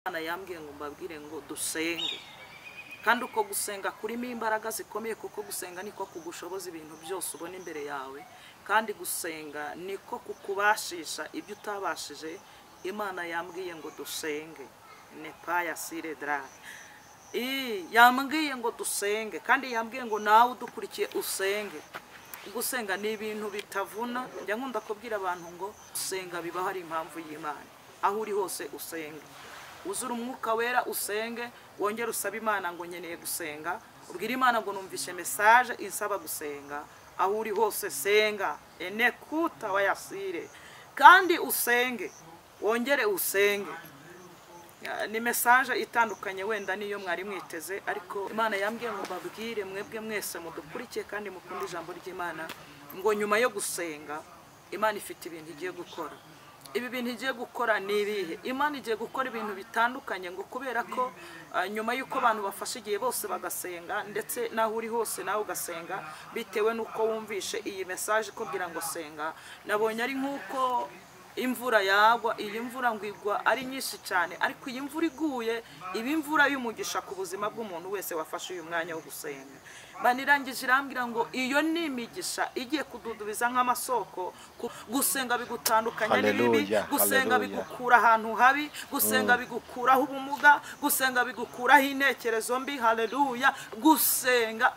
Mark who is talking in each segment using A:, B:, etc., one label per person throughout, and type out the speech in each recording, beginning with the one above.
A: Imana yambwiye ngo mbabwire ngo dusenge, kandi uko gusenga kurimo imbaraga zikomeye, kuko gusenga niko kugushoboza ibintu byose ubona imbere yawe, kandi gusenga niko kukubashisha ibyo utabashije. Imana yambwiye ngo dusenge, ne paya sire dra yambwiye ngo dusenge, kandi yambwiye ngo nawe udukurikiye usenge. Gusenga ni ibintu bitavuna. Njya nkunda kubwira abantu ngo gusenga biba hari impamvu y'Imana. Aho uri hose usenge, uzura umwuka wera usenge, wongere usaba Imana ngo nkeneye gusenga, ubwira Imana ngo numvishe message insaba gusenga. Aho uri hose senga, enekuta wayasire, kandi usenge, wongere usenge. Ni message itandukanye wenda niyo mwari mwiteze, ariko Imana yambwiye ngo babwire mwebwe mwese mudukurikiye kandi mukunda ijambo ry'Imana ngo nyuma yo gusenga Imana ifite ibintu igiye gukora. Ibi bintu igiye gukora ni ibihe? Imana igiye gukora ibintu bitandukanye, ngo kubera ko nyuma yuko abantu bafashe igihe bose bagasenga, ndetse naho uri hose nawe ugasenga bitewe nuko wumvishe iyi message kugira ngo senga. Nabonye ari nkuko imvura yagwa, iyi mvura ngo igwa ari nyinshi cyane, ariko iyi mvura iguye iba imvura y'umugisha ku buzima bw'umuntu wese wafashe uyu mwanya wo gusenga. Banirangije irambwira ngo iyo ni imigisha igiye kududubiza nk'amasoko. Gusenga bigutandukanya n'ibibi, gusenga bigukura ahantu habi, gusenga bigukuraho ubumuga, gusenga bigukuraho intekerezo mbi. Haleluya! Gusenga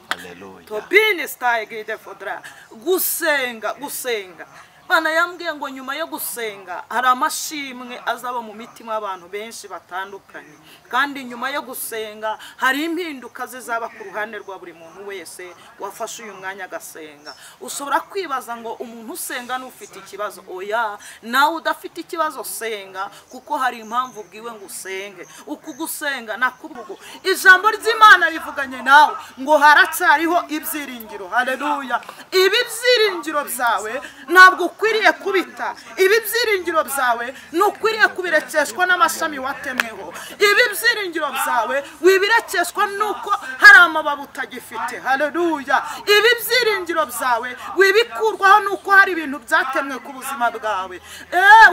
A: haleluya, tobini style fodra. Gusenga Bana yambwiye ngo nyuma yo gusenga hari amashimwe azaba mu mitima y'abantu benshi batandukanye, kandi nyuma yo gusenga hari impinduka zizaba ku ruhande rwa buri muntu wese wafashe uyu mwanya agasenga. Ushobora kwibaza ngo umuntu usenga n'ufite ikibazo. Oya, nawe udafite ikibazo senga, kuko hari impamvu ubwiwe ngo usenge. Uku gusenga nakubugo ijambo ry'Imana rivuganye nawe ngo haracyariho ibyiringiro. Haleluya! Ibi byiringiro byawe ntabwo ukwiriye kubita. Ibi byiringiro byawe nukwiriye kubirekeshwa n'amashami watemweho. Ibi byiringiro byawe wibirekeshwa nuko hari amababi utagifite. Haleluya! Ibi byiringiro byawe wibikurwaho nuko hari ibintu byatemwe ku buzima bwawe.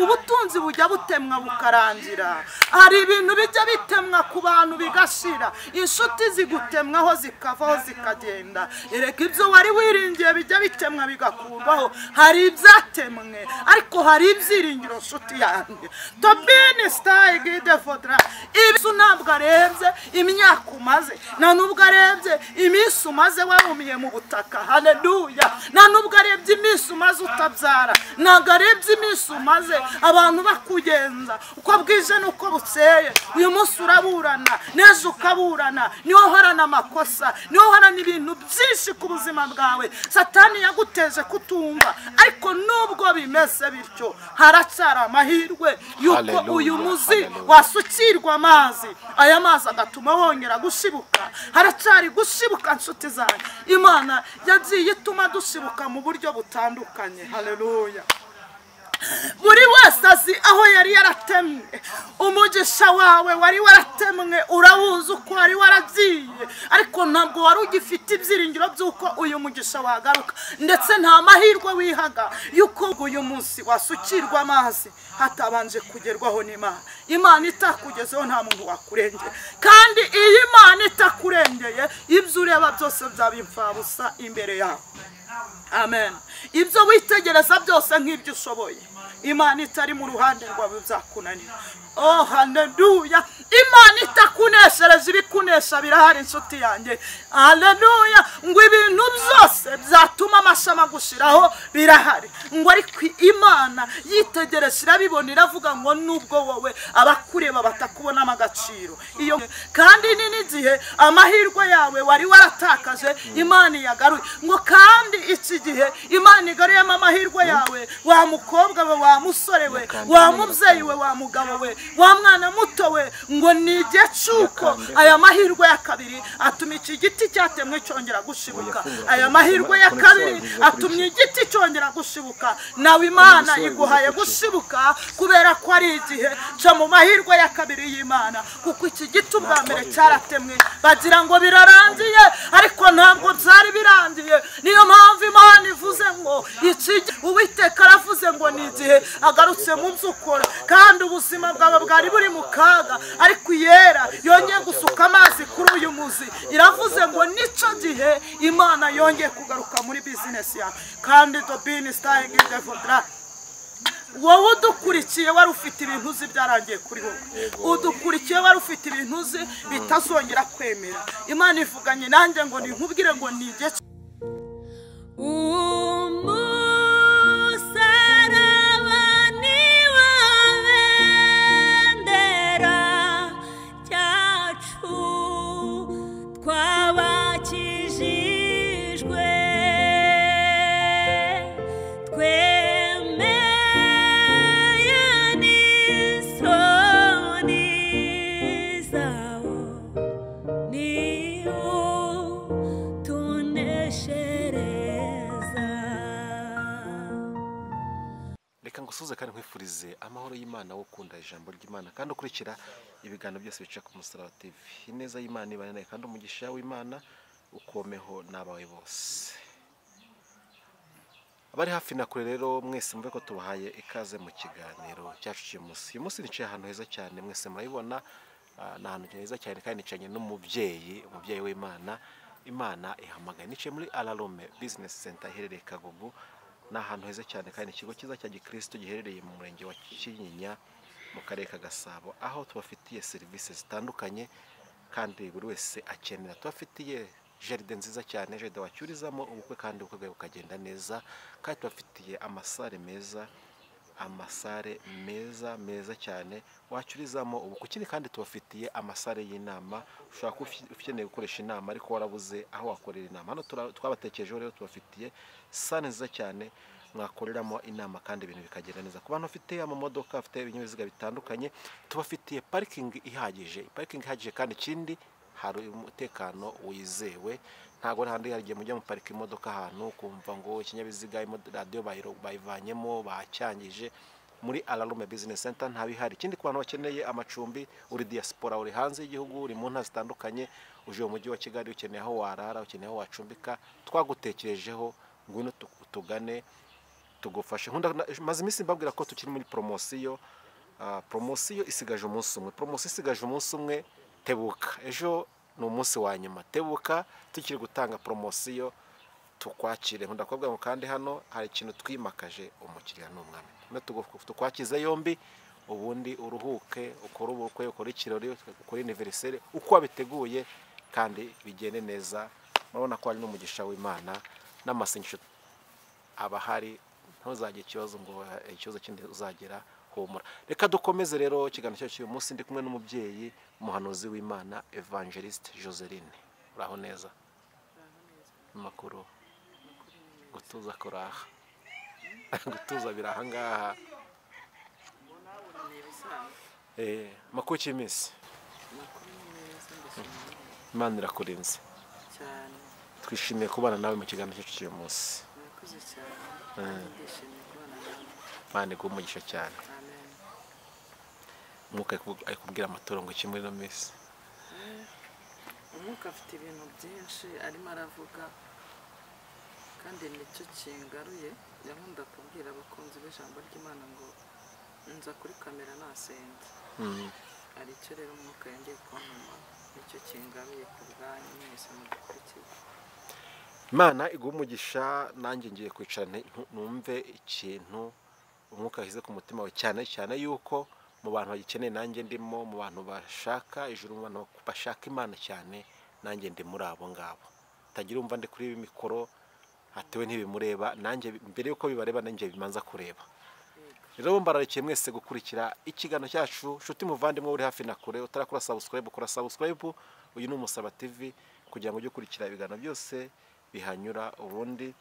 A: Ubutunzi bujya butemwa bukarangira, hari ibintu bijya bitemwa ku bantu bigashira, inshuti zigutemwaho zikavaho zikagenda. Ereka ibyo wari wiringiye bijya bitemwa bigakurwaho. Hari temwe, ariko hari ibyiringiro nshuti yanjye. Tobini style gide fodra. Ibisu ntabwo arebye imyaka umaze, nta nubwo arebye iminsi umaze warumiye mu butaka. Haleluya! Nta nubwo arebye iminsi umaze utabyara, ntabwo arebye iminsi umaze abantu bakugenza uko bwije nuko butseye. Uyu munsi uraburana, nejo ukaburana, niho horana amakosa, niho horana ibintu byinshi ku buzima bwawe Satani yaguteje kutumva. Ariko nubwo bimeze bityo, haracyari amahirwe yuko uyu muzi wasukirwa amazi, aya mazi agatuma wongera gushibuka. Haracyari gushibuka nshuti zanjye. Imana yagiye ituma dushibuka mu buryo butandukanye. Haleluya! Buri wese azi aho yari yaratemwe. Umugisha wawe wari waratemwe, urawuzi uko wari waragiye, ariko ntabwo wari ugifite ibyiringiro by'uko uyu mugisha wagaruka, ndetse nta mahirwe wihaga yuko uyu munsi wasukirwa amazi hatabanje kugerwaho n'Imana. Imana itakugezeho nta muntu wakurengeye, kandi iyi Imana itakurengeye ibyo ureba byose byaba imfabusa imbere yawe. Amen. Ibyo witegereza byose nk'ibyo ushoboye, Imana itari mu ruhande rwawe byakunanira. Oh haleluya! Imana itakuneshereje ibikunesha birahari nshuti yanjye. Haleluya! Ngo ibintu byose byatuma amashama gushiraho birahari, ngo ariko Imana yitegereje irabibona, iravuga ngo nubwo wowe abakureba batakubona amagaciro. Iyo kandi ni n'igihe amahirwe yawe wari waratakaje Imana yagaruye. Ngo kandi iki gihe Imana igaruyemo amahirwe yawe, wa mukobwa we, wa musore we, wa mubyeyi we, wa mugabo we, wa mwana muto we, ngo nige cyuko aya mahirwe ya kabiri atuma iki giti cyatemwe cyongera gushibuka. Aya mahirwe ya kabiri atumye igiti cyongera gushibuka. Nawe Imana iguhaye gushibuka kubera ko ari igihe cyo mu mahirwe ya kabiri y'Imana, kuko iki giti ubwa mbere cyaratemwe bagira ngo birarangiye, ariko ntabwo byari birangiye. Niyo mpamvu Imana ivuze ngo iki Uwiteka aravuze ngo ni gihe agarutse mu nzu ukora kandi ubuzima bwawe bwari buri mu kaga ariko iyera yongeye gusuka amazi kuri uyu muzi iravuze ngo nico gihe Imana yongeye kugaruka muri business yawe kandi to be starting in the fodra wowe udukurikiye wari ufite ibintu uzi byarangiye kuri wowe udukurikiye wari ufite ibintu uzi bitazongera kwemera Imana ivuganye nanjye ngo ninkubwire ngo nige
B: ngusuze kandi nkwifurize amahoro y'Imana wo kunda ijambo ry'Imana kandi ukurikira ibiganiro byose bica ku Musaraba TV. Ineza y'Imana ibane kandi umugisha w'Imana ukomeho nabawe bose. Abari hafi na kure rero mwese mve ko tubahaye ikaze mu kiganiro cyacu cy'umunsi. Uyu munsi nicaye ahantu heza cyane mwese murayibona na ahantu heza cyane kandi nicanye n'umubyeyi w'Imana. Imana ihamagaye nicaye muri Alarome Business Center iherereye Kagugu. Ni ahantu heza cyane kandi ikigo cyiza cya Gikristo giherereye mu murenge wa Kinyinya mu karere ka Gasabo aho tubafitiye serivisi zitandukanye kandi buri wese akenera. Tubafitiye jaride nziza cyane, jaride wacyurizamo ubukwe kandi ubukwe bukagenda neza, kandi tubafitiye amasare meza cyane wacyurizamo ubukwe. Ikindi kandi tubafitiye amasare y'inama, ushobora ukeneye gukoresha inama ariko warabuze aho wakorera inama. Hano twabatekerejeho rero tubafitiye sane nziza cyane mwakoreramo inama kandi ibintu bikagenda neza. Ku bantu bafite amamodoka, afite ibinyabiziga bitandukanye, tubafitiye parking ihagije kandi ikindi hari umutekano wizewe. Ntago handi yagiye mujya mu parika imodoka ahantu kumva ngo ikinyabiziga radio bayivanyemo bacyangije. Muri Alarome Business Center ntabihari. Ikindi ku bantu bakeneye amacumbi, uri diaspora, uri hanze y'igihugu, uri mu ntara zitandukanye, uje mu mujyi wa Kigali ukeneye aho warara, ukeneye aho wacumbika, twagutekerejeho ngwino tugane tugufashe. Maze iminsi mbabwira ko tukiri muri promosiyo. Promosiyo isigaje umunsi umwe, tebuka. Ejo ni umunsi wa nyuma, tebuka tukiri gutanga promosiyo tukwakire. Nkunda kubabwira ngo kandi hano hari ikintu twimakaje, umukiriya n'umwami. Tukwakize yombi ubundi uruhuke, ukora ubukwe, ukora ikirori, ukora anniversaire uko wabiteguye kandi bigende neza. Murabona ko hari n'umugisha w'Imana n'amasengesho abahari, ntuzagire ikibazo ngo ikibazo kindi uzagira humura. Reka dukomeze rero ikiganiro cyacu uyu munsi. Ndi kumwe n'umubyeyi umuhanuzi w'Imana Evangeliste Joseline. Uraho neza? Makuru gutuza kuraha gutuza biraha ngaha. Makuru cy'iminsi. Imana irakurinze cyane. Twishimiye kubana nawe mu kiganiro cyacu cy'uyu munsi.
A: Murakoze cyane. Ndishimiye kubana nawe.
B: Imana igumugisha cyane.
A: Amen.
B: Umwuka ari kubwira amaturo ngo iki muri no minsi.
A: Umwuka afite ibintu byinshi arimo aravuga kandi nicyo kingaruye. Yankunda kubwira abakunzi b'ijambo ry'Imana ngo nza kuri kamera nasenze. Ari cyo rero umwuka yongeye kuntuma, nicyo kingaruye ku bwanyu mwese mudukurikiye.
B: Imana igumugisha. Nanjye ngiye kwicara numve ikintu umwuka yashyize ku mutima we, cyane yuko mu bantu bagikeneye nanjye ndimo, mu bantu bashaka ijuru, mu bantu bashaka Imana cyane nanjye ndi muri abo ngabo. Tagira umva ndi kuri mikoro hatewe ntibimureba, nanjye mbere yuko bibareba nanjye bimanza kureba. Rero mbararikiye mwese gukurikira ikiganiro cyacu. Nshuti muvandimwe uri hafi na kure, utarakora subscribe, kora subscribe. Uyu ni Umusaraba TV kugira ngo ujye ukurikira ibiganiro byose bihanyura, ubundi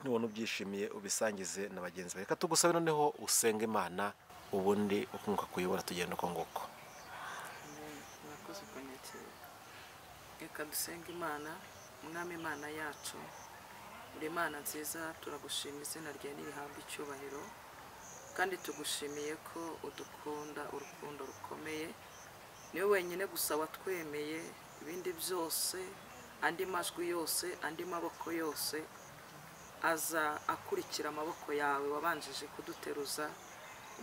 B: nubona ubyishimiye ubisangize na bagenzi bawe. Reka tugusabe noneho usenga Imana ubundi ukunguka kuyobora tugenda uko nguko.
A: Murakoze kunyakira. Reka dusenga Imana. Mwami Imana yacu, uri Imana nziza, turagushima izina ryawe nirihabwa icyubahiro kandi tugushimiye ko udukunda urukundo rukomeye. Niwe wenyine gusa watwemeye, ibindi byose, andi majwi yose, andi maboko yose aza akurikira amaboko yawe wabanjije kuduteruza,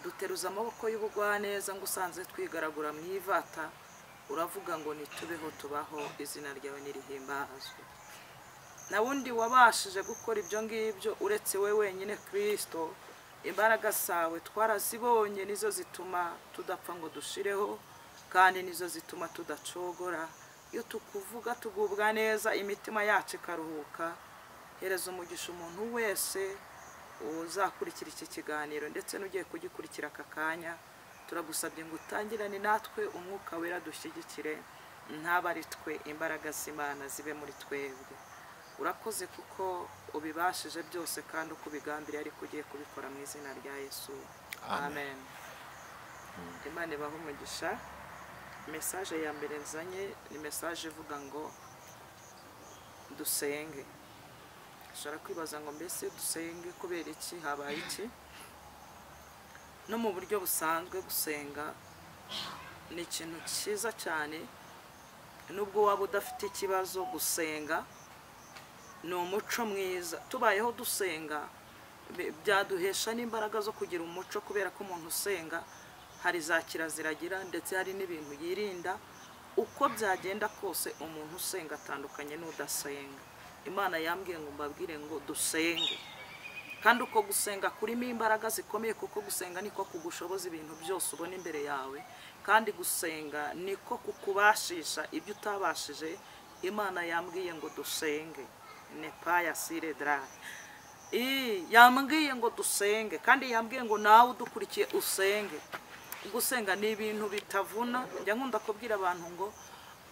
A: duteruza amaboko y'ubugwaneza ngo usanze twigaragura mu ivata, uravuga ngo nitubeho tubaho, izina ryawe nirihimbazwe. Na wundi wabashije gukora ibyo ngibyo uretse we wenyine Kristo. Imbaraga zawe twarazibonye, nizo zituma tudapfa ngo dushireho, kandi nizo zituma tudacogora. Iyo tukuvuga tugubwa neza, imitima yacu ikaruhuka. Hereza umugisha umuntu wese uzakurikira iki kiganiro ndetse n'ugiye kugikurikira aka kanya. Turagusabye ngo utangirane natwe, umwuka wera dushyigikire, ntaba ari twe, imbaraga z'Imana zibe muri twebwe. Urakoze kuko ubibashije byose kandi uko ubigambiriye ariko ugiye kubikora mu izina rya Yesu. Amen. Imana ibahe umugisha. Message ya mbere nzanye ni message ivuga ngo dusenge. Ushobora kwibaza ngo mbese dusenge kubera iki, habaye iki? No mu buryo busanzwe gusenga ni ikintu cyiza cyane. Nubwo waba udafite ikibazo, gusenga ni umuco mwiza. Tubayeho dusenga byaduhesha n'imbaraga zo kugira umuco, kubera ko umuntu usenga hari za kiraziragira ndetse hari n'ibintu yirinda. Uko byagenda kose umuntu usenga atandukanye n'udasenga. Imana yambwiye ngo mbabwire ngo dusenge, kandi uko gusenga kurimo imbaraga zikomeye, kuko gusenga niko kugushoboza ibintu byose ubona imbere yawe, kandi gusenga niko kukubashisha ibyo utabashije. Imana yambwiye ngo dusenge, nepaya sire drari. Yambwiye ngo dusenge, kandi yambwiye ngo nawe udukurikiye usenge. Gusenga ni ibintu bitavuna. Njya nkunda kubwira abantu ngo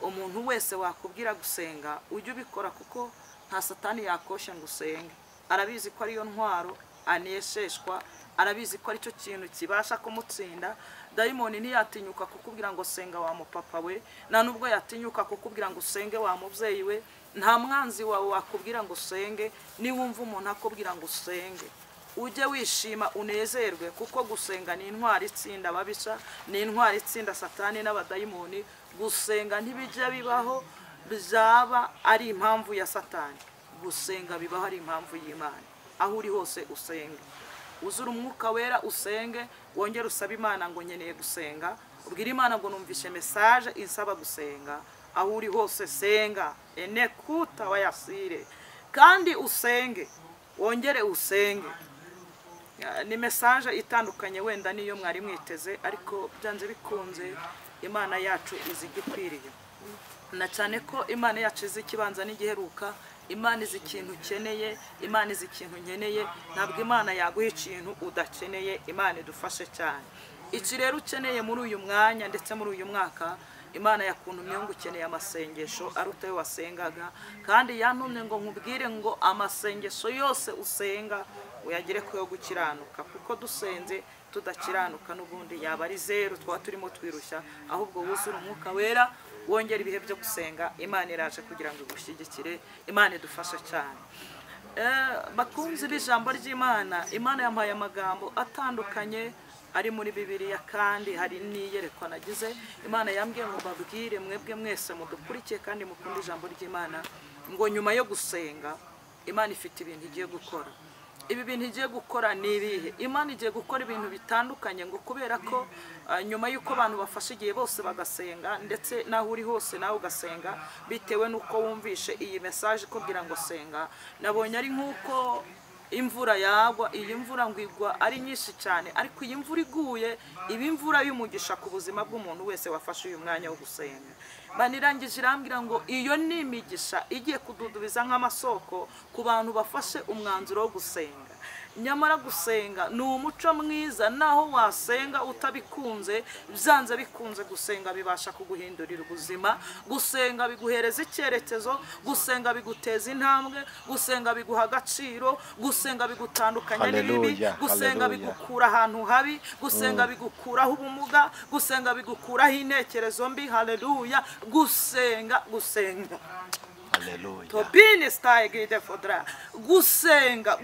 A: umuntu wese wakubwira gusenga ujye ubikora, kuko nta satani yakosha ngo usenge. Arabizi ko ariyo ntwaro anesheshwa, arabizi ko aricyo kintu kibasha kumutsinda. Dayimoni ntiyatinyuka kukubwira ngo senga wa mupapa we, nta nubwo yatinyuka kukubwira ngo usenge wa mubyeyi we. Nta mwanzi wawe wakubwira ngo usenge. Niwumva umuntu akubwira ngo usenge, ujye wishima unezerwe, kuko gusenga ni intwari itsinda ababisha, ni intwari itsinda satani n'abadayimoni. Gusenga ntibijya bibaho byaba ari impamvu ya satani. Gusenga bibaho ari impamvu y'Imana. Aho uri hose usenge, uzura umwuka wera usenge, wongere usabe Imana ngo nkeneye gusenga. Ubwira Imana ngo numvishe message insaba gusenga. Aho uri hose senga, enekuta wayasire, kandi usenge, wongere usenge. Ni message itandukanye wenda niyo mwari mwiteze, ariko byanze bikunze Imana yacu izi gikwiriye. Na cyane ko Imana yacu izi kibanza n'igiheruka. Imana izi ikintu ukeneye, Imana izi ikintu nkeneye. Ntabwo Imana yaguha ikintu udakeneye. Imana idufashe cyane. Iki rero ukeneye muri uyu mwanya ndetse muri uyu mwaka, Imana yakuntumye ngo ukeneye amasengesho aruta yo wasengaga, kandi yantumye ngo nkubwire ngo amasengesho yose usenga uyagire ko yo gukiranuka, kuko dusenze tudakiranuka n'ubundi yaba ari zero, twaba turimo twirushya. Ahubwo wuzura umwuka wera, wongera ibihe byo gusenga. Imana iraje kugira ngo igushyigikire. Imana idufashe cyane. Bakunzi b'ijambo ry'Imana, Imana yampaye amagambo atandukanye ari muri Bibiliya, kandi hari n'iyerekwa nagize. Imana yambwiye ngo babwire mwebwe mwese mudukurikiye kandi mukunda ijambo ry'Imana ngo nyuma yo gusenga Imana ifite ibintu igiye gukora. Ibi bintu igiye gukora ni ibihe? Imana igiye gukora ibintu bitandukanye, ngo kubera ko nyuma y'uko abantu bafashe igihe bose bagasenga, ndetse naho uri hose nawe ugasenga bitewe n'uko wumvishe iyi message kugira ngo senga. Nabonye ari nk'uko imvura yagwa. Iyi mvura ngo igwa ari nyinshi cyane, ariko iyi mvura iguye iba imvura y'umugisha ku buzima bw'umuntu wese wafashe uyu mwanya wo gusenga. Banirangije irambwira ngo iyo ni imigisha igiye kududubiza nk'amasoko ku bantu bafashe umwanzuro wo gusenga. Nyamara gusenga ni umuco mwiza, naho wasenga utabikunze, byanze bikunze gusenga bibasha kuguhindurira ubuzima. Gusenga biguhereza icyerekezo, gusenga biguteza intambwe, gusenga biguha agaciro, gusenga bigutandukanya n'ibibi, gusenga bigukura ahantu habi, gusenga bigukuraho ubumuga, gusenga bigukuraho intekerezo mbi. Haleluya. Gusenga Haleluya. Tobini style gide fodra. Gusenga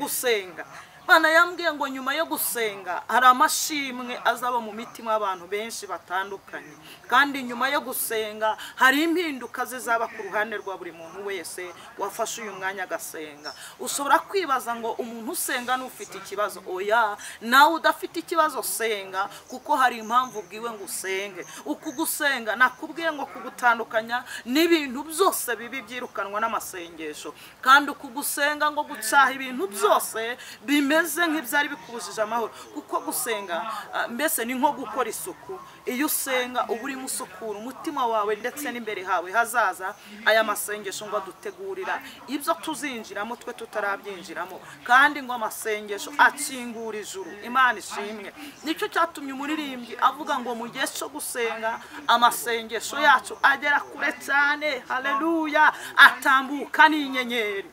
A: Imana yambwiye ngo nyuma yo gusenga hari amashimwe azaba mu mitima y'abantu benshi batandukanye, kandi nyuma yo gusenga hari impinduka zizaba ku ruhande rwa buri muntu wese wafashe uyu mwanya agasenga. Ushobora kwibaza ngo umuntu usenga n'ufite ikibazo. Oya, nawe udafite ikibazo senga, kuko hari impamvu ubwiwe ngo usenge. Uku gusenga nakubwiye ngo kugutandukanya n'ibintu byose bibi byirukanwa n'amasengesho, kandi uku gusenga ngo gucaha ibintu byose bimeze nk'ibyari bikubujije amahoro, kuko gusenga mbese ni nko gukora isuku. Iyo usenga uba urimo usukura umutima wawe ndetse n'imbere hawe hazaza. Aya masengesho ngo adutegurira ibyo tuzinjiramo twe tutarabyinjiramo, kandi ngo amasengesho akingura ijuru. Imana ishimwe. Nicyo cyatumye umuririmbyi avuga ngo mu gihe cyo gusenga amasengesho yacu agera kure cyane. Haleluya, atambuka n'inyenyeri.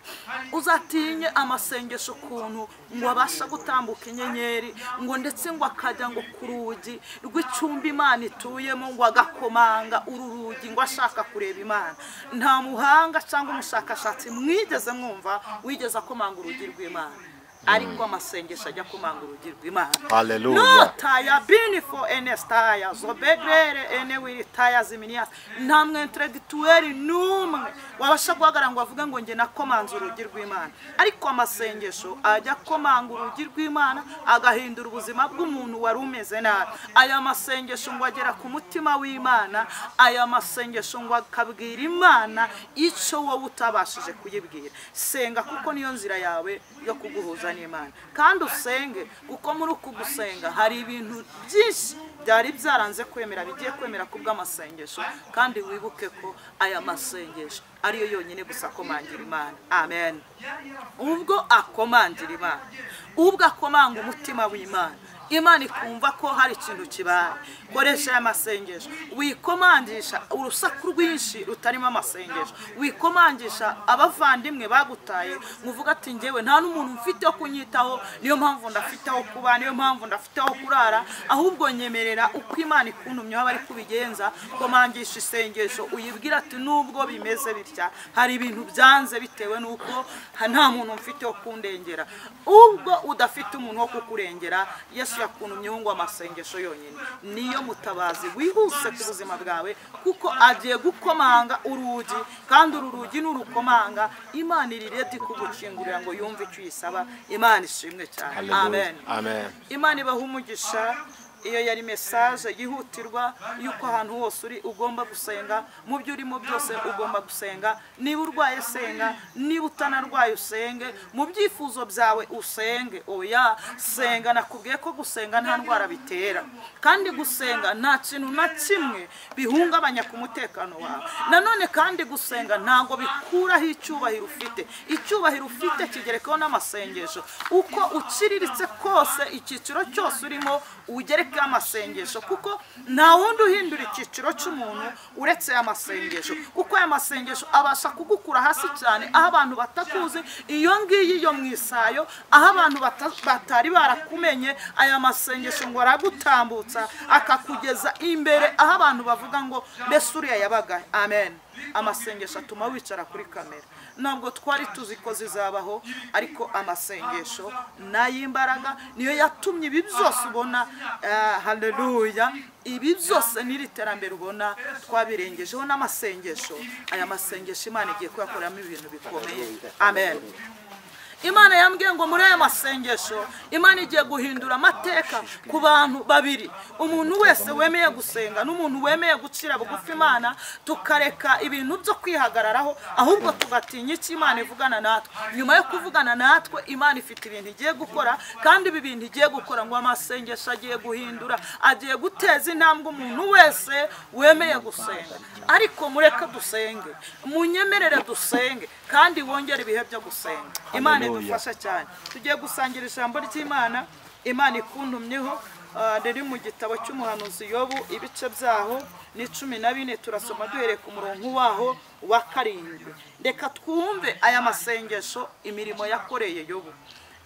A: Uzatinye amasengesho ukuntu ngo abasha gutambuka inyenyeri, ngo ndetse ngo akajya ngo ku rugi rw'icumbi Imana ituyemo, ngo agakomanga uru rugi ngo ashaka kureba Imana. Nta muhanga cyangwa umushakashatsi mwigeze mwumva wigeze akomanga urugi rw'Imana, ariko amasengesho ajya kumanga urugi rw'Imana.
B: Haleluya.
A: Notaya binifo enestaya zobegrere ene wiritaya ziminias. Ntamwe introducteur numwe wabasha guhagara ngo avuge ngo nge nakomanze urugi rw'Imana, ariko amasengesho ajya komanga urugi rw'Imana agahindura ubuzima bw'umuntu wari umeze nabi. Aya masengesho ngo agera ku mutima w'Imana. Aya masengesho ngo akabwira Imana icyo wowe utabashije kuyibwira. Senga, kuko niyo nzira yawe yo kuguhuza n'Imana, kandi usenge, kuko muri uku gusenga hari ibintu byinshi byari byaranze kwemera bigiye kwemera kubw'amasengesho. Kandi wibuke ko aya masengesho ariyo yonyine gusa akomangira Imana. Amen. Ubwo akomangira Imana, ubwo akomanga umutima w'Imana, Imana ikumva ko hari ikintu kibaye. Koresha aya masengesho. Wikomangisha urusaku rwinshi rutarimo amasengesho. Wikomangisha abavandimwe bagutaye, muvuga ati ngewe nta n'umuntu mfite wo kunyitaho, niyo mpamvu ndafiteho kuba, niyo mpamvu ndafiteho kurara, ahubwo nyemerera uko Imana ikuntumye aho bari kubigenza. Komangisha isengesho, uyibwira ati nubwo bimeze bitya, hari ibintu byanze bitewe nuko nta muntu mfite wo kundengera. Ubwo udafite umuntu wo kukurengera, Yesu yakuntumye ngo amasengesho yonyine niyo mutabazi wihuse ku buzima bwawe, kuko agiye gukomanga urugi, kandi uru rugi n'urukomanga Imana iri ready kugukingurira ngo yumve icyo uyisaba. Imana ishimwe cyane. Amen.
B: Amen.
A: Imana ibaha umugisha. Iyo yari message yihutirwa yuko ahantu hose uri ugomba gusenga, mu byo urimo byose ugomba gusenga. Niba urwaye senga, niba utanarwaye usenge, mu byifuzo byawe usenge. Oya, senga. Nakubwiye ko gusenga nta ndwara bitera, kandi gusenga nta kintu na kimwe bihungabanya ku mutekano wawe. Nanone kandi gusenga ntago bikuraho icyubahiro ufite. Icyubahiro ufite kigerekaho n'amasengesho. Uko ukiriritse kose, icyiciro cyose urimo ugereke amasengesho, kuko nta wundi uhindura icyiciro cy'umuntu uretse amasengesho. Kuko aya masengesho abasha kugukura hasi cyane, aho abantu batakuzi, iyo ngiyi yo mwisayo, aho abantu batari barakumenye. Aya masengesho ngo aragutambutsa akakugeza imbere, aho abantu bavuga ngo mbese uriya yabaga. Amen. Amasengesho atuma wicara kuri kamera. Ntabwo twari tuzi ko zizabaho, ariko amasengesho n'ay'imbaraga niyo yatumye ibi byose ubona. Haleluya. Ibi byose n'iri terambere ubona twabirengejeho n'amasengesho. Aya masengesho Imana igiye kuyakoramo ibintu bikomeye. Amen. Imana yambwiye ngo muri aya masengesho Imana igiye guhindura amateka ku bantu babiri. Umuntu wese wemeye gusenga n'umuntu wemeye gucira bugufi Imana, tukareka ibintu byo kwihagararaho, ahubwo tugatinya icyo Imana ivugana natwe. Nyuma yo kuvugana natwe, Imana ifite ibintu igiye gukora, kandi ibi bintu igiye gukora ngo amasengesho agiye guhindura, agiye guteza intambwe umuntu wese wemeye gusenga. Ariko mureke dusenge, munyemerere dusenge, kandi wongere ibihe byo gusenga. Imana idufasha cyane. Tugiye gusangira ijambo ry'Imana. Imana ikuntumyeho riri mu gitabo cy'umuhanuzi Yobu, ibice byaho ni 14. Turasoma duhereye ku murongo waho wa 7. Reka twumve aya masengesho imirimo yakoreye Yobu.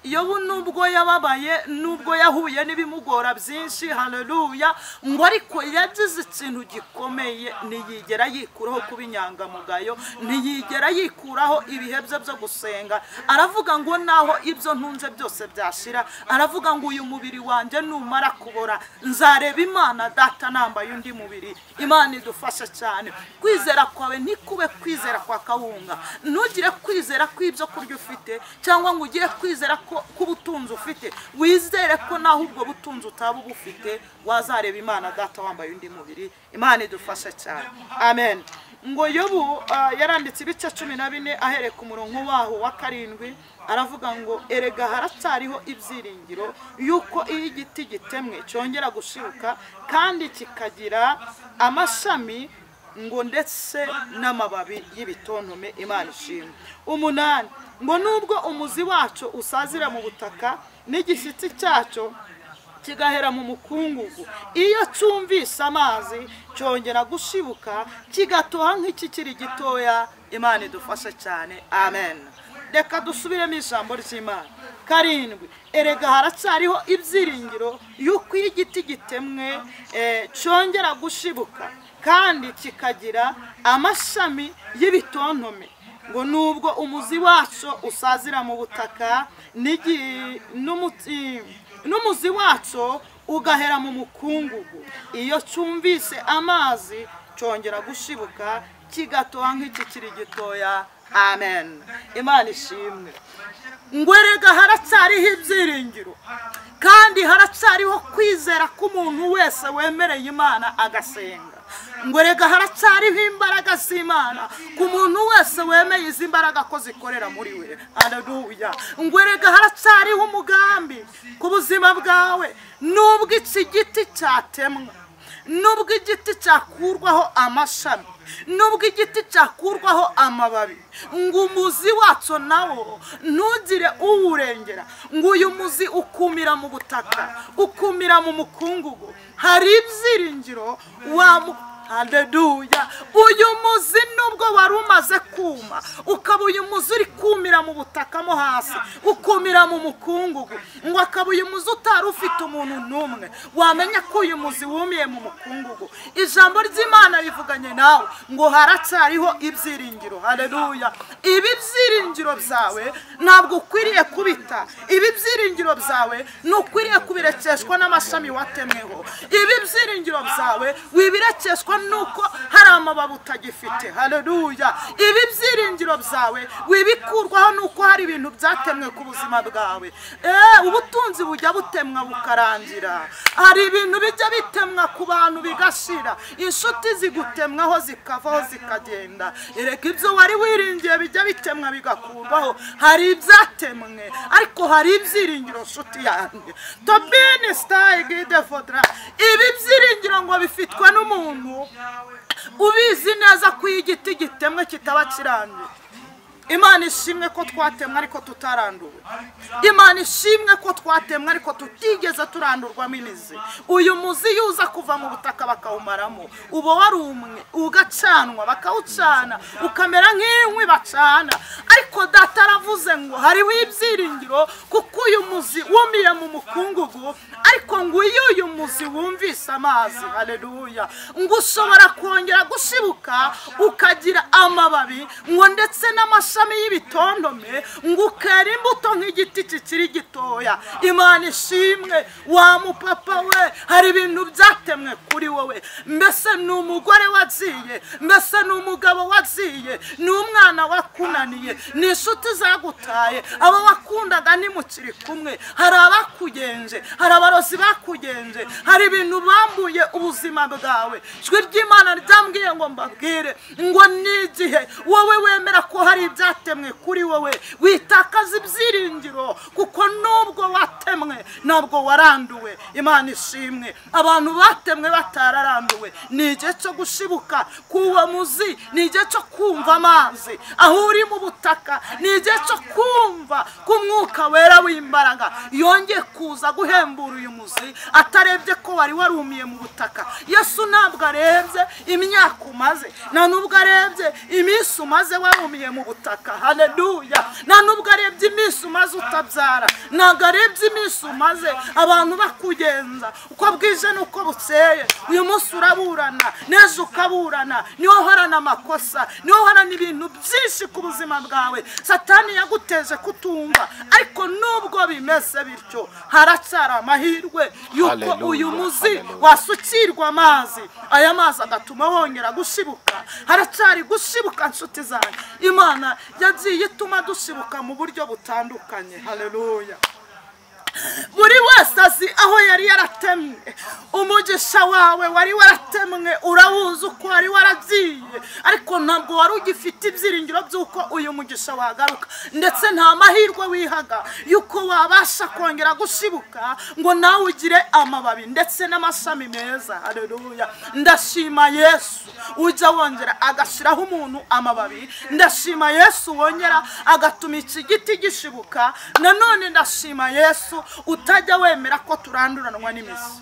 A: Yobu nubwo yababaye nubwo yahuye n'ibimugora byinshi, haleluya, ngo ariko yagize ikintu gikomeye, ntiyigera yikuraho kuba inyangamugayo, ntiyigera yikuraho ibihe bye byo gusenga. Aravuga ngo naho ibyo ntunze byose byashira, aravuga ngo uyu mubiri wanjye numara kubora nzareba Imana data nambaye undi mubiri. Imana idufasha cyane. Kwizera kwawe ntikube kwizera kwa kawunga, ntugire kwizera kw'ibyo kurya ufite cyangwa ngo ugire kwizera ko butunzi ufite. Wizere ko naho ubwo butunzi utaba ubufite wazareba Imana data wambaye undi mubiri. Imana idufasha cyane. Amen. Ngo Yobu yaranditse ibice 14 ahereye ku murongo waho wa 7, aravuga ngo erega haracyariho ibyiringiro yuko iyo igiti gitemwe cyongera gushibuka kandi kikagira amashami ngo ndetse n'amababi y'ibitontome. Imana ishimwe. 8 ngo nubwo umuzi wacu usazira mu butaka n'igishyitsi cyacu kigahera mu mukungugu, iyo cyumvise amazi cyongera gushibuka kigatoha nk'ikikiri gitoya. Imana idufasha cyane. Amen. Reka dusubiremo ijambo ry'Imana. 7 erega haracyariho ibyiringiro yuko iyo igiti gitemwe cyongera gushibuka kandi kikagira amashami y'ibitontome, ngo nubwo umuzi wacu usazira mu butaka n'umuzi wacu ugahera mu mukungugu, iyo cyumvise amazi cyongera gushibuka kigatoha nk'ikikiri gitoya. Amen. Imana ishimwe. Ngo erega haracyariho ibyiringiro kandi haracyariho kwizera k'umuntu wese wemereye Imana agasenga. Ngo erega haracyariho imbaraga z'Imana ku muntu wese wemeye izi mbaraga ko zikorera muri we. Haleluya. Ngo erega haracyariho umugambi ku buzima bwawe nubwo iki giti cyatemwa, nubwo igiti cyakurwaho amashami, nubwo igiti cyakurwaho amababi, ngo umuzi wacu nawo ntugire uwurengera, ngo uyu muzi ukumira mu butaka, ukumira mu mukungugu. Hari ibyiringiro haleluya. Uyu muzi nubwo wari umaze kuma, ukaba uyu muzi uri kumira mu butaka mo hasi, ukumira mu mukungugu, ngo akaba uyu muzi utari ufite umuntu n'umwe, wamenya ko uyu muzi wumiye mu mukungugu. Ijambo ry'Imana rivuganye nawe ngo haracyariho ibyiringiro. Haleluya. Ibi byiringiro byawe ntabwo ukwiriye kubita. Ibi byiringiro byawe nukwiriye kubirekeshwa n'amashami watemweho. Ibi byiringiro byawe wibirekeshwa nuko hari amababi utagifite. Haleluya. Ibi byiringiro byawe wibikurwaho nuko hari ibintu byatemwe ku buzima bwawe. Ubutunzi bujya butemwa bukarangira, hari ibintu bijya bitemwa ku bantu bigashira, inshuti zigutemwaho zikavaho zikagenda. Erega ibyo wari wiringiye bijya bitemwa bigakurwaho. Hari ibyatemwe ariko hari ibyiringiro nshuti yanjye. Tobini style gide fodra. Ibi byiringiro ngo bifitwe n'umuntu ubizi neza ko igiti gitemwe kitaba kirangiye. Imana ishimwe ko twatemwe ariko tutaranduwe. Imana ishimwe ko twatemwe ariko tutigeze turandurwamo imizi. Uyu muzi yuza kuva mu butaka bakawumaramo, ubo warumwe ugacanwa bakawucana ukamera nk'inkwi bacana. Ariko data aravuze ngo hari w'ibyiringiro kuko uyu muzi wumiye mu mukungugu, ariko ngo uyu muzi wumvise amazi. Haleluya. Ngo ushobora kongera gushibuka ukagira amababi ngo ndetse n'amashami y'ibitontome, ngo ukera imbuto nk'igiti kikiri gitoya. Imana ishimwe. Wa mupapa we, hari ibintu byatemwe kuri wowe. Mbese ni umugore waziye, mbese ni umugabo waziye, ni umwana wakunaniye, ni inshuti zagutaye, abo wakundaga nimukiri kumwe, hari abakugenje, hari abarozi bakugenje, hari ibintu bambuye ubuzima bwawe. Ijwi ry'Imana ryambwiye ngo mbabwire ngo n'igihe wowe wemera ko hari ibyatemwe kuri wowe, witakaza ibyiringiro kuko nubwo watemwe ntabwo waranduwe. Imana ishimwe. Abantu batemwe batararanduwe, ni igihe cyo gushibuka kuwa muzi, ni igihe cyo kumva amazi aho uri mu butaka, ni igihe cyo kumva ko Umwuka Wera w'imbaraga yongeye kuza guhembura uyu muzi, atarebye ko wari warumiye mu butaka. Yesu ntabwo arebye imyaka umaze, nta nubwo arebye iminsi umaze warumiye mu butaka. butaka. Haleluya. Nta nubwo arebye iminsi umaze utabyara, ntabwo arebye iminsi umaze abantu bakugenza uko bwije n'uko bukeye. Uyu munsi uraburana, n'ejo ukaburana, niho uhorana amakosa, niho uhorana ibintu byinshi ku buzima bwawe Satani yaguteje kutumva. Ariko nubwo bimeze bityo, haracyari amahirwe yuko uyu muzi wasukirwa amazi, aya mazi agatuma wongera gushibuka. Haracyari gushibuka nshuti zanjye. Imana yagiye ituma dushibuka mu buryo butandukanye. Haleluya. Buri wese azi aho yari yaratemwe. Umugisha wawe wari waratemwe, urawuzi uko wari waragiye, ariko ntabwo wari ugifite ibyiringiro by'uko uyu mugisha wagaruka, ndetse nta mahirwe wihaga yuko wabasha kongera gushibuka ngo nawe ugire amababi ndetse n'amashami meza. Haleluya. Ndashima Yesu ujya wongera agashiraho umuntu amababi. Ndashima Yesu wongera agatuma iki giti gishibuka. Nanone ndashima Yesu utajya wemera ko turanduranwa n'imizi.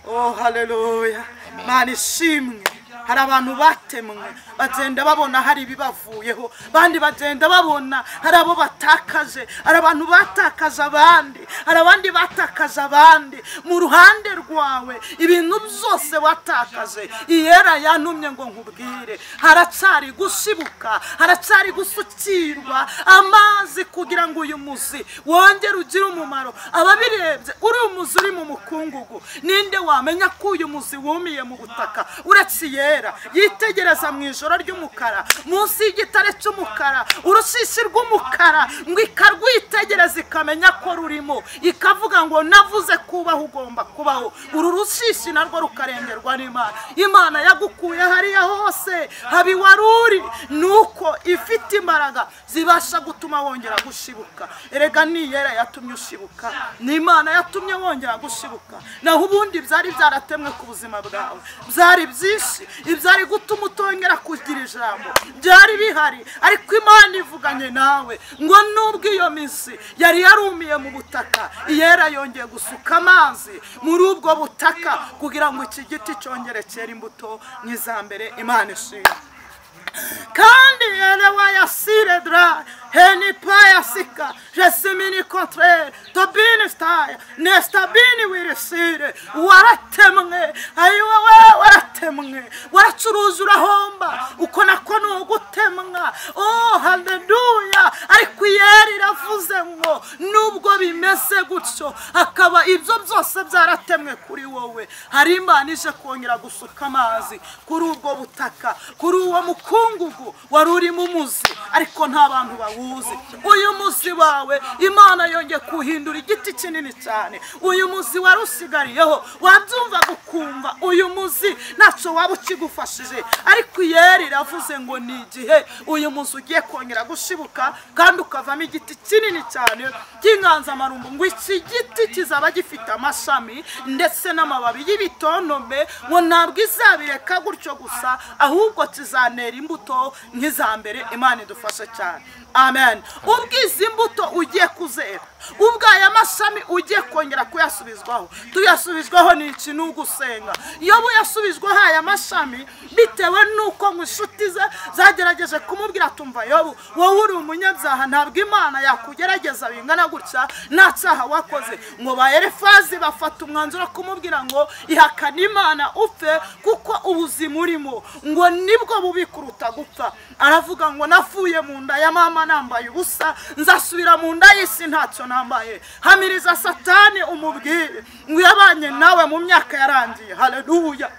A: Oh haleluya. Mana ishimwe. Hari abantu batemwe bagenda babona hari ibibavuyeho, bandi bagenda babona hari abo batakaje, hari abantu batakaje abandi, hari abandi batakaje abandi. Mu ruhande rwawe ibintu byose watakaje, Iyera yantumye ngo nkubwire haracyari gushibuka, haracyari gusukirwa amazi kugira ngo uyu muzi wongere ugire umumaro. Ababirebye uri umuzi uri mu mukungugu, ninde wamenya ko uyu muzi wumiye mu butaka uretse Iyera? Yitegereza mu ijoro ry'umukara, munsi y'igitare cy'umukara, urushishi rw'umukara, ngo ikarwitegereza ikamenya ko rurimo, ikavuga ngo navuze kubaho ugomba kubaho. Uru rushishi narwo rukarengerwa n'Imana. Imana yagukuye hariya hose habi waruri, nuko ifite imbaraga zibasha gutuma wongera gushibuka. Erega ni Iyera yatumye ushibuka, ni Imana yatumye wongera gushibuka. Naho ubundi byari byaratemwe ku buzima bwawe, byari byinshi ibyari gutuma utongera kugira ijambo, byari bihari, ariko Imana ivuganye nawe ngo nubwo iyo minsi yari yarumiye mu butaka, Iyera yongeye gusuka amazi muri ubwo butaka kugira ngo iki giti cyongere cyera imbuto nk'iza mbere. Imana ishimwe. Kandi Iyera wayasire dra heni payasika jesimini contraire tobini staya nestabini wirisire. Waratemwe, ayiwe waratemwe, waracuruza urahomba, uko nako nugutemwa. Oh haleluya. Ariko Iyera iravuze ngo nubwo bimeze gutyo, akaba ibyo byose byaratemwe kuri wowe, hari Imana ije kongera gusuka amazi kuri ubwo butaka, kuri uwo mukungugu wari uri mu muzi ariko nta bantu bawuzi. Uyu muzi wawe Imana yongeye kuhindura igiti kinini cyane. Uyu muzi wari usigariyeho, wabyumva gukumva uyu muzi ntacyo waba ukigufashije, ariko Iyera iravuze ngo ni igihe uyu muzi ugiye kongera gushibuka kandi ukavamo igiti kinini cyane cy'inganzamarumbu. Ngo iki giti kizaba gifite amashami ndetse n'amababi y'ibitontome, ngo ntabwo izabireka gutyo gusa, ahubwo kizanera imbuto nk'iza mbere. Imana idufashe cyane. Amen. Ubwiza imbuto ugiye kuzera, ubwo aya mashami ugiye kongera kuyasubizwaho, tuyasubizwaho ni iki? Ni ugusenga. Iyo yasubizwaho aya mashami bitewe nuko mu inshuti ze zagerageje kumubwira tumva Yobu, wowe uri umunyabyaha, ntabwo Imana yakugerageza bingana gutya, nta cyaha wakoze. Ngo ba Elifazi bafata umwanzuro kumubwira ngo ihakana Imana upfe, kuko ubuzima urimo ngo nibwo bubi kuruta gupfa. Aravuga ngo nafuye mu nda ya mama nambaye ubusa, nzasubira mu nda y'isi ntacyo nambaye. Hamiriza Satani umubwire ngo yabanye nawe mu myaka yarangiye. Haleluya.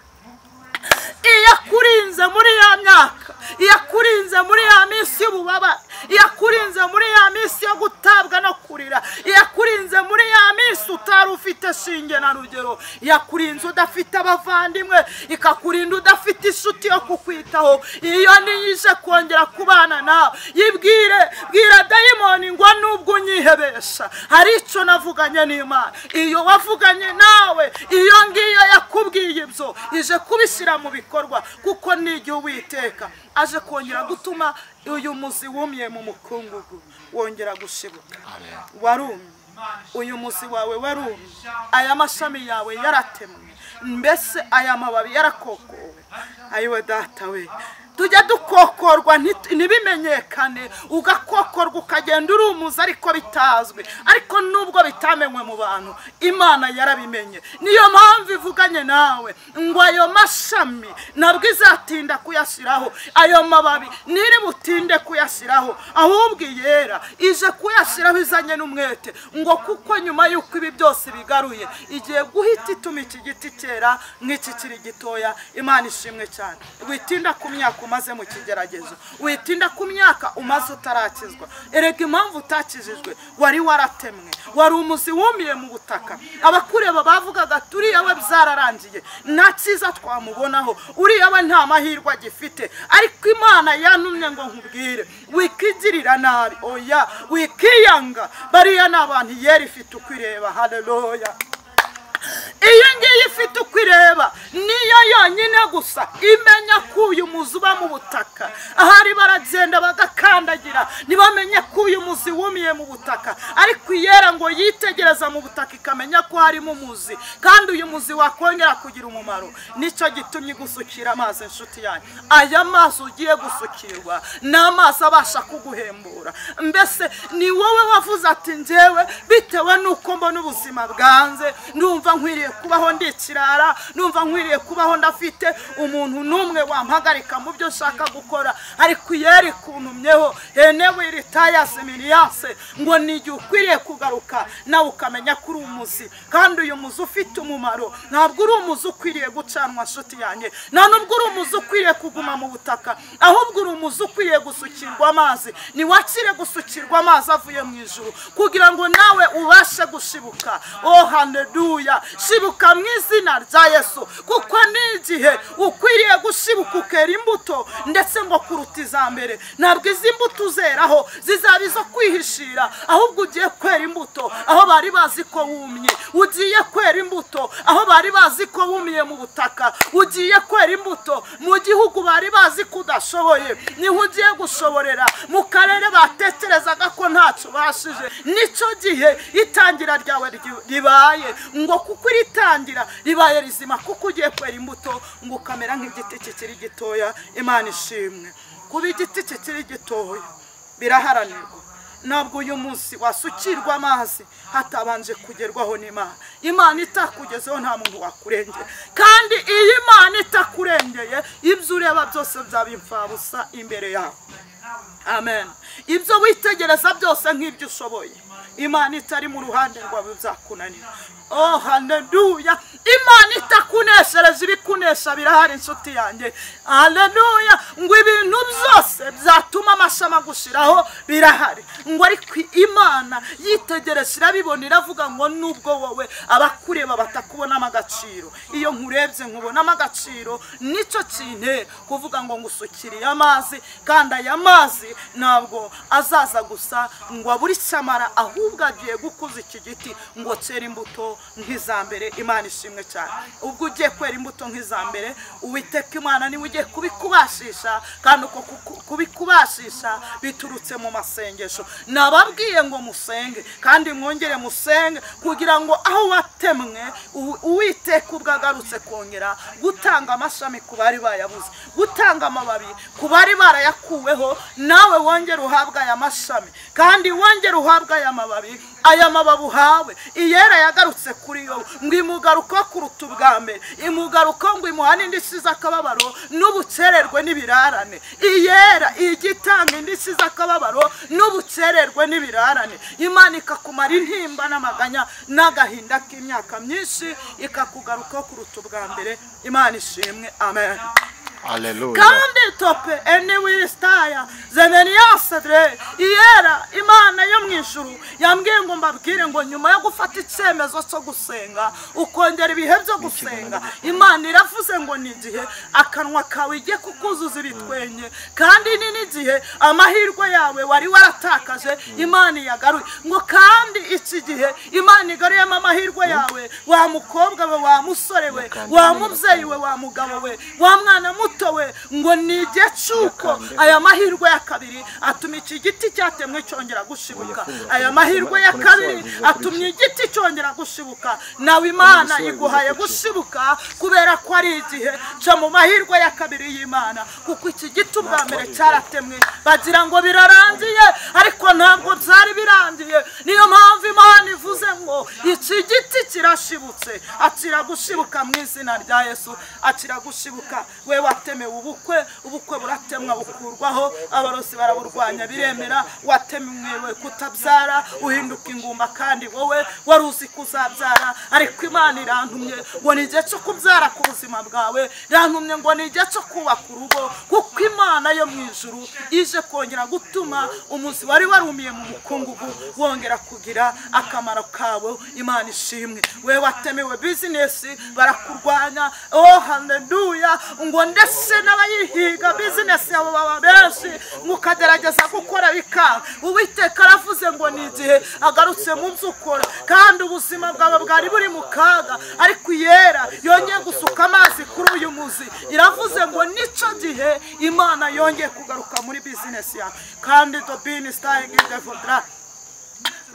A: Iyakurinze muri ya myaka, iyakurinze muri ya minsi y'ububabare, iyakurinze muri ya minsi yo gutabwa no kurira, iyakurinze muri ya minsi utari ufite shinge na rugero, iyakurinze udafite abavandimwe, ikakurinda udafite inshuti yo kukwitaho. Iyo niyije kongera kubana nawe, bwira dayimoni ngo nubwo unyihebesha hari icyo navuganye n'Imana. Iyo wavuganye nawe, iyo ngiyo yakubwiye ibyo, ije kubishyira mu bikorwa, kuko n'igihe Uwiteka aje kongera gutuma uyu muzi wumiye mu mukungugu wongera gushibuka. Warumye, uyu muzi wawe warumye, aya mashami yawe yaratemwe, mbese aya mababi yarakokowe. Ayiwe data we, tujya dukokorwa ntibimenyekane, ugakokorwa ukagenda uri umuzi ariko bitazwi, ariko nubwo bitamenywe mu bantu Imana yarabimenye. niyo mpamvu ivuganye nawe ngo ayo mashami ntabwo izatinda kuyashyiraho, ayo mababi ntiri butinde kuyashyiraho, ahubwo iyera ije kuyashyiraho izanye n'umwete, ngo kuko nyuma y'uko ibi byose bigaruye igiye guhita ituma iki giti cyera nk'iki kiri gitoya. Imana ishimwe cyane. Witinda ku myaka umaze mu kigeragezo, witinda ku myaka umaze utarakizwa. Erega impamvu utakijijwe wari waratemwe, wari umuzi wumiye mu butaka. Abakureba bavugaga turiya we byararangiye, nta cyiza twamubonaho, uriya we nta mahirwe agifite. Ariko Imana yantumye ngo nkubwire, wikigirira nabi, oya wikiyanga. Bariya ni abantu yera ifite uko ireba. Haleluya. Iyo ngiye ifite uko ireba niyo yonyine gusa imenya ko uyu muzi uba mu butaka. Ahari baragenda bagakandagira ntibamenye ko uyu muzi wumiye mu butaka, ariko iyera ngo yitegereza mu butaka ikamenya ko harimo umuzi, kandi uyu muzi wakongera kugira umumaro. Nicyo gitumye gusukira amazi. Inshuti yanjye, aya mazi ugiye gusukirwa ni amazi abasha kuguhembura. Mbese ni wowe wavuze ati njyewe bitewe n'uko mbona ubuzima bwanze, ndumva nkwiriye kubaho ndikirara, numva nkwiriye kubaho ndafite umuntu n'umwe wampagarika mu byo nshaka gukora. Ariko yeri kuntumyeho enewe ritaya seminiyase ngo nijye ukwiriye kugaruka nawe ukamenya kuri umuzi, kandi uyu muzi ufite umumaro. Ntabwo uri umuzi ukwiriye gucanwa nshuti yanjye, nta nubwo uri umuzi ukwiriye kuguma mu butaka, ahubwo uri umuzi ukwiriye gusukirwa amazi. Ni wakire gusukirwa amazi avuye mu ijuru kugira ngo nawe ubashe gushibuka. Oh haleluya. Shibuka mu izina rya Yesu, kuko n'igihe ukwiriye gushibuka ukera imbuto ndetse ngo kuruta izambere. Ntabwo izi mbuto uzeraho zizaba izo kwihishira, ahubwo ugiye kwera imbuto aho bari bazi ko wumye. Ugiye kwera imbuto aho bari bazi ko wumiye mu butaka. Ugiye kwera imbuto mu gihugu bari bazi ko udashoboye, niho ugiye gushoborera. Mu karere batekerezaga ko ntacyo bashije, nicyo gihe itangira ryawe ribaye, ngo kuko iritangira ribaye rizima, kuko ugiye kwera imbuto ngo ukamera nk'igiti kikiri gitoya. Imana ishimwe. Kuba igiti kikiri gitoya biraharanirwa. Ntabwo uyu munsi wasukirwa amazi hatabanje kugerwaho n'Imana. Imana itakugezeho nta muntu wakurengera, kandi iyi Imana itakurengeye ibyo ureba byose byaba imfabusa imbere yawe. Amen. Ibyo witegereza byose nk'ibyo ushoboye, Imana itari mu ruhande rwawe byakunanira. Oh haleluya. Imana itakuneshereje ibikunesha birahari inshuti yanjye. Haleluya. Ngo ibintu byose byatuma amashama gushiraho birahari, ngo ariko Imana yitegereje irabibona, iravuga ngo nubwo wowe abakureba batakubonamo agaciro, iyo nkurebye nkubonamo agaciro, nicyo kintera kuvuga ngo ngusukiriye amazi. Kandi aya mazi ntabwo azaza gusa ngo abure icyamara, ahubwo agiye gukuza iki giti ngo cyere imbuto nk'izambere. Imana ishimwe cyane. Ubwo ugiye kwera imbuto nk'izambere, Uwiteka Imana niwe ugiye kubikubashisha, kandi uko kubikubashisha biturutse mu masengesho. Nababwiye ngo musenge, kandi mwongere musenge kugira ngo aho watemwe Uwiteka ubwagarutse kongera gutanga amashami ku bari bayabuze, gutanga amababi ku bari barayakuweho, nawe wongere uhabwa aya mashami, kandi wongere uhabwa aya mababi. Aya mababi uhawe iyera yagarutse kuri yo, ngo imugaruka kuruta ubwa mbere, imugaruka ngo imuhane indishyi z'akababaro n'ubukererwe n'ibirarane. Iyera igitanga indishyi z'akababaro n'ubukererwe n'ibirarane. Imana ikakumara intimba n'amaganya n'agahinda k'imyaka myinshi, ikakugaruka kuruta ubwa mbere. Imana ishimwe. Amen.
B: Haleluya.
A: Kandi tope ene wiristaya zemeniyastre iyera Imana yo mu ijuru yambwiye ngo mbabwire ngo nyuma yo gufata icyemezo cyo gusenga ukongera ibihe byo gusenga, Imana iravuze ngo ni igihe akanwa kawe igiye kukuzuza ibitwenye, kandi ni n'igihe amahirwe yawe wari waratakaje Imana yagaruye. Ngo kandi iki gihe Imana igaruyemo amahirwe yawe, wa mukobwa we, wa musore we, wa mubyeyi we, wa mugabo we, wa mwana muto we, ngo ni igihe cy'uko aya mahirwe ya kabiri atuma iki giti cyatemwe cyongera gushibuka. Aya mahirwe ya kabiri atumye igiti cyongera gushibuka. Nawe Imana iguhaye gushibuka kubera ko ari igihe cyo mu mahirwe ya kabiri y'Imana, kuko iki giti ubwa mbere cyaratemwe bagira ngo birarangiye, ariko ntabwo byari birangiye. Niyo mpamvu Imana ivuze ngo iki giti kirashibutse. Akira gushibuka mu izina rya Yesu, akira gushibuka. We watemewe ubukwe buratemwa bukurwaho, abarozi baraburwanya biremera. Watemewe kutabyara uhinduka ingumba, kandi wowe wari uzi kuzabyara, ariko Imana irantumye ngo ni igihe cyo kubyara ku buzima bwawe. Irantumye ngo ni igihe cyo kubaka urugo, kuko Imana yo mu ijuru ije kongera gutuma umuzi wari warumiye mu mukungugu wongera kugira akamaro kawe. Imana ishimwe. We watemewe bizinesi barakurwanya, oh haleluya, ngo ndetse n'abayihiga bizinesi yabo baba benshi, mukagerageza gukora bikanga. Uwiteka aravuze ngo ni igihe agarutse mu byo ukora, kandi ubuzima bwawe bwari buri mu kaga, ariko yera yongeye gusuka amazi kuri uyu muzi. Iravuze ngo nico gihe Imana yongeye kugaruka muri bizinesi yawe. Kandi Dobini Starring in the Fodra,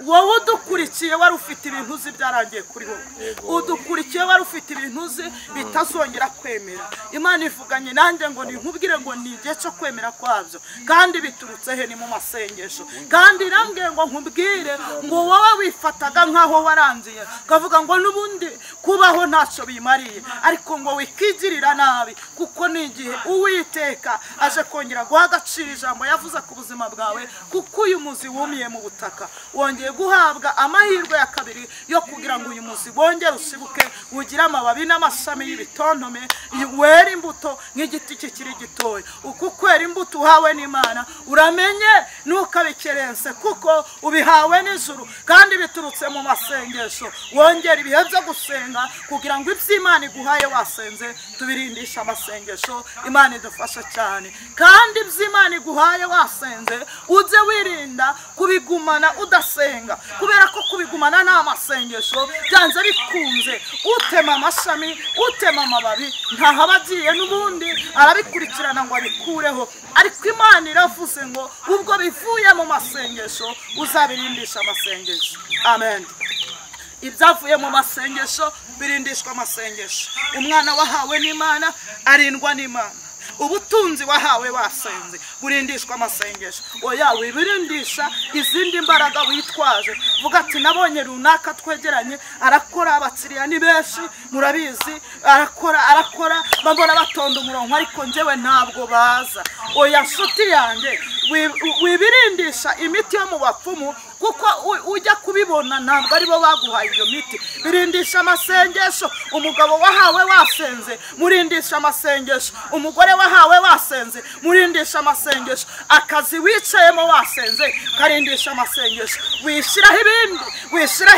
A: wowe udukurikiye wari ufite ibintu uzi byarangiye kuri wowe, udukurikiye wari ufite ibintu uzi bitazongera kwemera. Imana ivuganye nanjye ngo ninkubwire ngo ni igihe cyo kwemera kwabyo, kandi biturutse he? Ni mu masengesho. Kandi irambwiye ngo nkubwire ngo wowe wifataga nkaho warangiye, ukavuga ngo n'ubundi kubaho ntacyo bimariye, ariko ngo wikigirira nabi, kuko ni igihe Uwiteka aje kongera guha agaciro ijambo yavuze ku buzima bwawe, kuko uyu muzi wumiye mu butaka wongeye guhabwa amahirwe ya kabiri yo kugira ngo uyu muzi wongere ushibuke, ugire amababi n'amashami y'ibitontome, wera imbuto nk'igiti kikiri gitoya. Uku kwera imbuto uhawe n'Imana uramenye ntukabikerense, kuko ubihawe n'ijuru, kandi biturutse mu masengesho. Wongera ibihe byo gusenga kugira ngo iby'Imana iguhaye wasenze tubirindisha amasengesho. Imana idufashe cyane. Kandi iby'Imana iguhaye wasenze ujye wirinda kubigumana udasenga, kubera ko kubigumana nta masengesho byanze bikunze utema amashami, utema amababi, ntahaba agiye n'ubundi arabikurikirana ngo abikureho. Ariko Imana iravuze ngo ubwo bivuye mu masengesho uzabirindisha amasengesho. Amen. Ibyavuye mu masengesho birindishwa amasengesho. Umwana wahawe n'Imana arindwa n'Imana. Ubutunzi wahawe wasenze burindishwa amasengesho. Oya wibirindisha izindi mbaraga witwaje, vuga ati nabonye runaka twegeranye arakora, abakiriya ni benshi murabizi, arakora babona batonda umurongo, ariko njyewe ntabwo baza. Oya nshuti yanjye, wibirindisha imiti yo mu bapfumu, kuko ujya kubibona ntabwo aribo baguhaye iyo miti. Birindisha amasengesho. Umugabo wahawe wasenze murindisha amasengesho. Umugore wahawe wasenze murindisha amasengesho. Akazi wicayemo wasenze karindisha amasengesho. Wishyiraho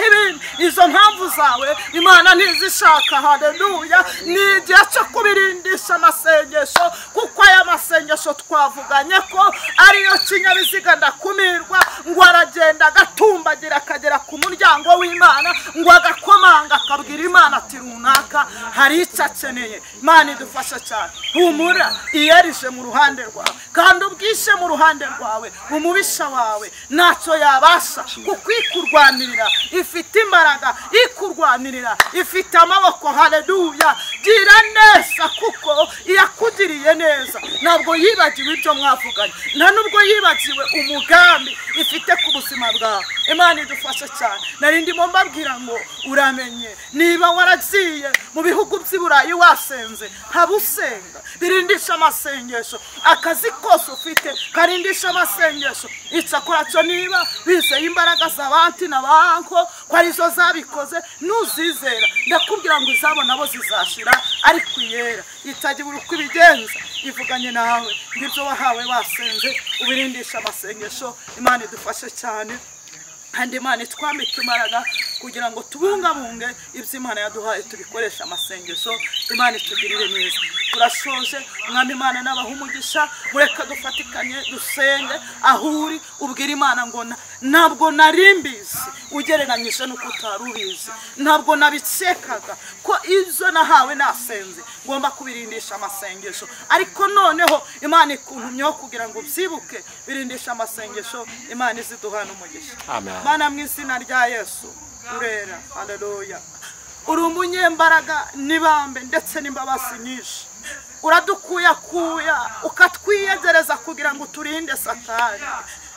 A: ibindi. Izo mpamvu zawe Imana ntizishaka. Haleluya. Ni igihe cyo kubirindisha amasengesho, kuko aya masengesho twavuganye ko ariyo kinyabiziga ndakumirwa ngo aragenda agatumbagira akagera ku muryango w'Imana, ngo agakomanga akabwira Imana ati runaka hari icyo akeneye. Imana idufasha cyane. Humura, iyerije mu ruhande rwawe, kandi ubwishe mu ruhande rwawe, umubisha wawe ntacyo yabasha kukwikurwanirira. Ifite imbaraga ikurwanirira, ifite amaboko. Haleluya. Gira neza, kuko iyakugiriye neza ntabwo yibagiwe ibyo mwavuganye, nta nubwo yibagiwe umugambi ifite ku buzima bwawe. Imana idufasha cyane. Narindimo mbabwira ngo uramenye, niba waragiye mu bihugu by'i Burayi wasenze habusenga, birindisha amasengesho. Akazi kose ufite karindisha amasengesho. Icyakora cyo niba bizeye imbaraga z'abantu n'abanko ko arizo zabikoze, nuzizera ndakubwira ngo izabo nabo zizashira, ariko iyera itagira uko ibigenza ivuganye nawe ngibyo wahawe wasenze ubirindisha amasengesho. Imana idufashe cyane, kandi Imana itwambike imbaraga kugira ngo tubungabunge ibyo Imana yaduhaye tubikoresha amasengesho. Imana itugirire neza. Turashoje mwami Imana n'abaha umugisha, mureka dufatikanye dusenge aho uri ubwira Imana ngo ntabwo narimbizi ugereranyije n'uko utari ubizi, ntabwo nabitsekaga ko ibyo nahawe nasenze ngomba kubirindisha amasengesho, ariko noneho Imana ikuntumyeho kugira ngo byibuke birindisha amasengesho. Imana iziduhana umugisha. Mana mu izina rya Yesu urera. Haleluya. Uri umunyembaraga n'ibambe ndetse n'imbabazi nyinshi, uradukuyakuya ukatwiyegereza kugira ngo turinde Satani.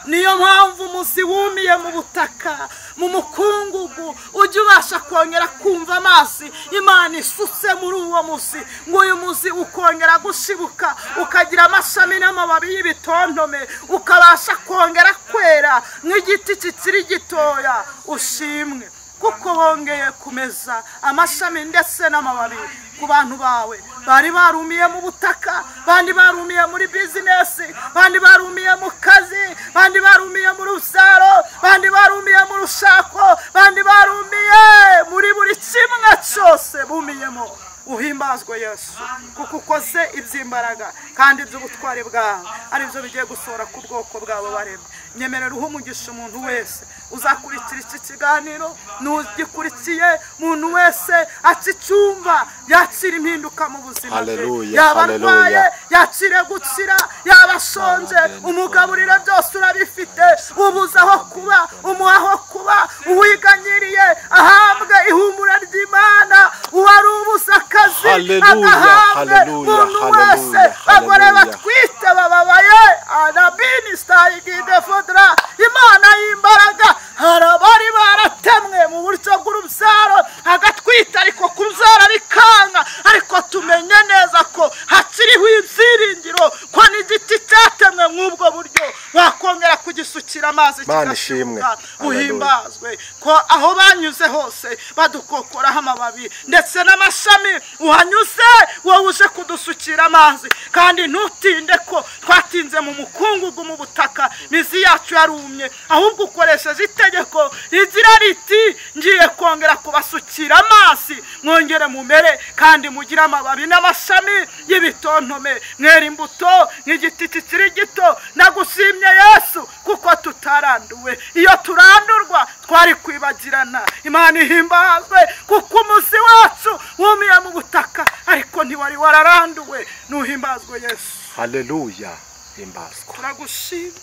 A: Niyo mpamvu umuzi wumiye mu butaka mu mukungugu ujya ubasha kongera kumva amazi Imana isutse muri uwo muzi, ngo uyu muzi ukongera gushibuka ukagira amashami n'amababi y'ibitontome, ukabasha kongera kwera nk'igiti kikiri gitoya. Ushimwe kuko wongeye kumeza amashami ndetse n'amababi ku bantu bawe bari barumiye mu butaka, bandi barumiye muri bizinesi, bandi barumiye mu kazi, bandi barumiye mu rusaro, bandi barumiye mu rushako, bandi barumiye muri buri kimwe cyose bumiyemo. Uhimbazwe Yesu kuko ukoze iby'imbaraga kandi iby'ubutware bwawe aribyo bigiye gusohora ku bwoko bwawe waremye. Nyemerera uha umugisha umuntu wese uzakurikira iki kiganiro, n'ugikurikiye umuntu wese akicyumva yakira impinduka mu buzima bwe, yaba arwaye yakire gukira, yaba ashonje umugaburire byose urabifite, ubuze aho kuba umuha aho kuba, uwiganyiriye ahabwe ihumura ry'Imana, uwari ubuze akazi agahabwe. Umuntu wese bagore batwite bababaye anabini stayigide fodra. Imana y'imbaraga, hari abari baratemwe mu buryo bw'urubyaro agatwita ariko kubyara bikanga, ariko tumenye neza ko hakiriho ibyiringiro ko n'igiti cyatemwe nk'ubwo buryo wakongera kugisukira amazi kigashibuka. Uhimbazwe ko aho banyuze hose badukokoraho amababi ndetse n'amashami, uhanyuze wowe uje kudusukira amazi. Kandi ntutinde ko twatinze mu mukungugu mu butaka mizi yacu yarumye, ahubwo ukoresheje itegeko rigira riti ngiye kongera kubasukira amazi, mwongere mumere kandi mugire amababi n'amashami y'ibitontome, mwera imbuto nk'igiti kikiri gito. Nagushimye Yesu kuko tutaranduwe, iyo turandurwa twari kwibagirana. Imana ihimbazwe kuko umuzi wacu wumiye mu butaka ariko ntiwari wararanduwe. Nuhimbazwe Yesu.
B: Haleluya. Himbazwa.
A: Turagushimye.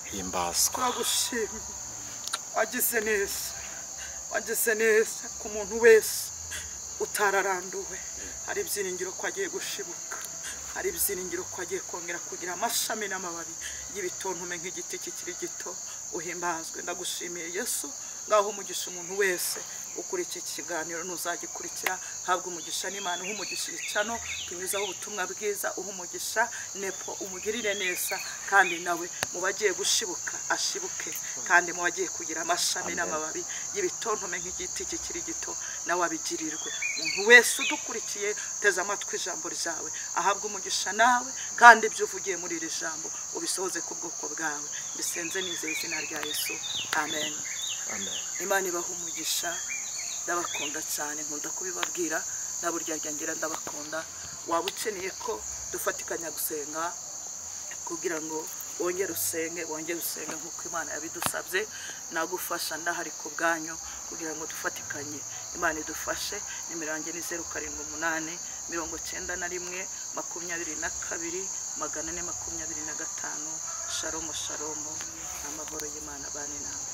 B: Himbazwa.
A: Turagushimye. Wagize neza, wagize neza ku muntu wese utararanduwe. Hari ibyiringiro ko agiye gushibuka, hari ibyiringiro ko agiye kongera kugira amashami n'amababi y'ibitontome nk'igiti kikiri gito. Uhimbazwe. Ndagushimiye Yesu. Ngaho umugisha umuntu wese ukuri iki kiganiro nuzagikurikira, habwa umugisha n'Imana. Umugisha icano tunyuzaho ubutumwa bwiza, umugisha nepo umugirire neza, kandi nawe mubagiye gushibuka ashibuke, kandi mubagiye kugira amashami n'amababi y'ibitontome nk'igiti kikiri gito nawe abigirirwe. Umuntu wese udukurikiye teza amatwi ijambo ryawe ahabwa umugisha nawe, kandi ibyo uvugiye muri iri jambo ubisohoze ku bwoko bwawe. Bisenze nizeye izina rya Yesu. Amen.
B: Amen.
A: Imana ibaha umugisha. Ndabakunda cyane, nkunda kubibabwira, na burya ryangira ndabakunda. Waba ukeneye ko dufatikanya gusenga kugira ngo wongere usenge nk'uko Imana yabidusabye, nagufasha ndahari ku bwanyu kugira ngo dufatikanye. Imana idufashe. Nimero yanjye ni 078 91 22 425. Shalom shalom. Amahoro y'Imana bane nawe.